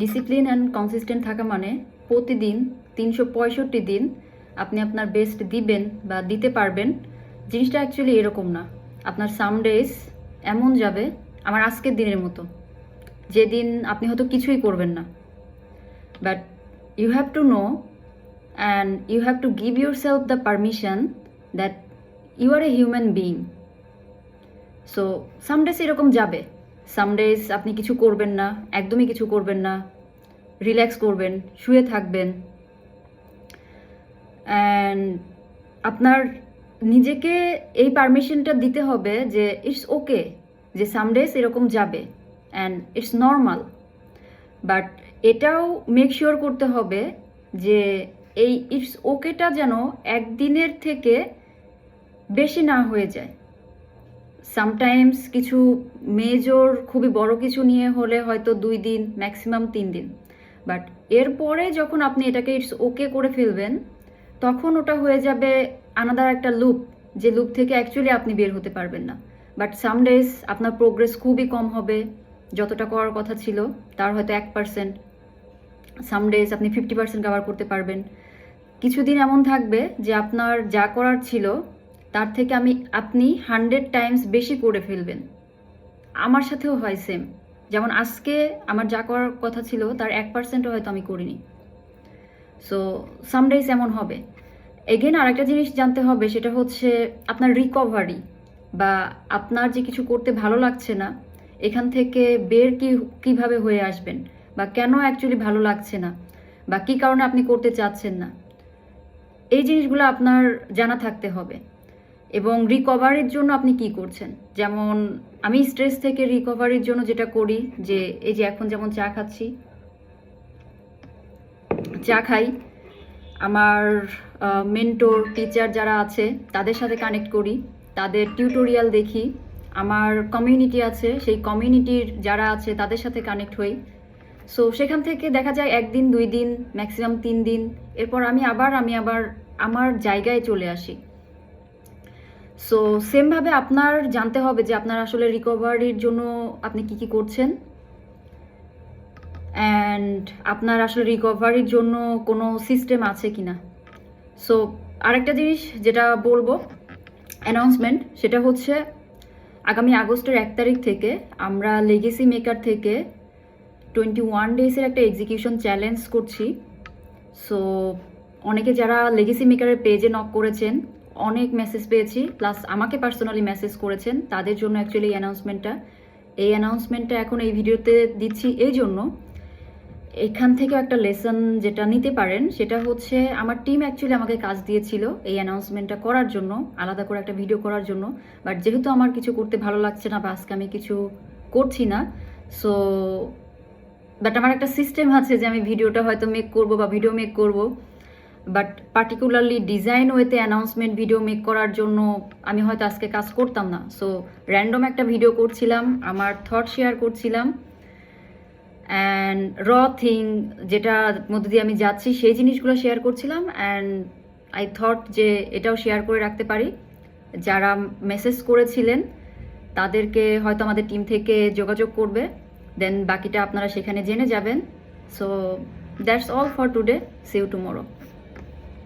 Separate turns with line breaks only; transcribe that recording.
Discipline and consistent থাকা মানে প্রতিদিন 365 দিন আপনি আপনার বেস্ট দিবেন বা দিতে পারবেন। জিনিসটা অ্যাকচুয়ালি এরকম না। আপনার সাম ডেজ এমন যাবে আমার আজকের দিনের মতো, যেদিন আপনি হয়তো কিছুই করবেন না, but you have to know and you have to give yourself the permission that you are a human being. So some days এরকম যাবে, সাম ডেজ আপনি কিছু করবেন না, একদমই কিছু করবেন না, রিল্যাক্স করবেন, শুয়ে থাকবেন, অ্যান্ড আপনার নিজেকে এই পারমিশনটা দিতে হবে যে ইটস ওকে, যে সাম ডেজ এরকম যাবে অ্যান্ড ইটস নর্মাল। বাট এটাও মেক শিওর করতে হবে যে এই ইটস ওকেটা যেন একদিনের থেকে বেশি না হয়ে যায়। সামটাইমস কিছু মেজর খুবই বড় কিছু নিয়ে হলে হয়তো 2 দিন, ম্যাক্সিমাম 3 দিন, বাট এরপরে যখন আপনি এটাকে ইটস ওকে করে ফেলবেন তখন ওটা হয়ে যাবে আনাদার একটা লুপ, যে লুপ থেকে অ্যাকচুয়ালি আপনি বের হতে পারবেন না। বাট সাম ডেজ আপনার প্রোগ্রেস খুবই কম হবে, যতটা করার কথা ছিল তার হয়তো 1%। সাম ডেজ আপনি 50% কভার করতে পারবেন। কিছুদিন এমন থাকবে যে আপনার যা করার ছিল তার থেকে আপনি 100 টাইমস বেশি করে ফেলবেন। আমার সাথেও হয় সেম, যেমন আজকে আমার যা করার কথা ছিল তার 1%ও হয়তো আমি করিনি। সো সাম ডেজ এমন হবে। এগেন আরেকটা জিনিস জানতে হবে, সেটা হচ্ছে আপনার রিকভারি, বা আপনার যে কিছু করতে ভালো লাগছে না এখান থেকে বের কিভাবে হয়ে আসবেন, বা কেন অ্যাকচুয়ালি ভালো লাগছে না, বা কী কারণে আপনি করতে চাচ্ছেন না, এই জিনিসগুলো আপনার জানা থাকতে হবে। এবং রিকভারির জন্য আপনি কি করছেন, যেমন আমি স্ট্রেস থেকে রিকভারির জন্য যেটা করি, যে এই যে এখন যেমন চা খাই, আমার মেন্টর টিচার যারা আছে তাদের সাথে কানেক্ট করি, তাদের টিউটোরিয়াল দেখি, আমার কমিউনিটি আছে সেই কমিউনিটির যারা আছে তাদের সাথে কানেক্ট হই। সো সেখান থেকে দেখা যায় 1 দিন 2 দিন ম্যাক্সিমাম 3 দিন, এরপর আমি আবার আমার জায়গায় চলে আসি। সো সেমভাবে আপনার জানতে হবে যে আপনার আসলে রিকভারির জন্য আপনি কি করছেন, অ্যান্ড আপনার আসলে রিকভারির জন্য কোনো সিস্টেম আছে কিনা। সো আরেকটা জিনিস যেটা বলবো অ্যানাউন্সমেন্ট, সেটা হচ্ছে আগামী আগস্টের 1 তারিখ থেকে আমরা লেগেসি মেকার থেকে 21 ডেজের একটা এক্সিকিউশন চ্যালেঞ্জ করছি। সো অনেকে যারা লেগেসি মেকারের পেজে নক করেছেন, অনেক মেসেজ পেয়েছি, প্লাস আমাকে পার্সোনালি মেসেজ করেছেন, তাদের জন্য অ্যাকচুয়ালি এই অ্যানাউন্সমেন্টটা এখন এই ভিডিওতে দিচ্ছি। এই জন্য এখান থেকে একটা লেসন যেটা নিতে পারেন সেটা হচ্ছে, আমার টিম অ্যাকচুয়ালি আমাকে কাজ দিয়েছিল এই অ্যানাউন্সমেন্টটা করার জন্য, আলাদা করে একটা ভিডিও করার জন্য, বাট যেহেতু আমার কিছু করতে ভালো লাগছে না বা আজকে আমি কিছু করছি না, সো বাট আমার একটা সিস্টেম আছে যে আমি ভিডিওটা হয়তো মেক করব বা ভিডিও মেক করব, বাট পার্টিকুলারলি ডিজাইন ওয়েতে অ্যানাউন্সমেন্ট ভিডিও মেক করার জন্য আমি হয়তো আজকে কাজ করতাম না। সো র্যান্ডম একটা ভিডিও করছিলাম, আমার থট শেয়ার করছিলাম, অ্যান্ড থিং যেটার মধ্যে দিয়ে আমি যাচ্ছি সেই জিনিসগুলো শেয়ার করছিলাম, অ্যান্ড আই থট যে এটাও শেয়ার করে রাখতে পারি। যারা মেসেজ করেছিলেন তাদেরকে হয়তো আমাদের টিম থেকে যোগাযোগ করবে, দেন বাকিটা আপনারা সেখানে জেনে যাবেন। So that's all for today, see you tomorrow.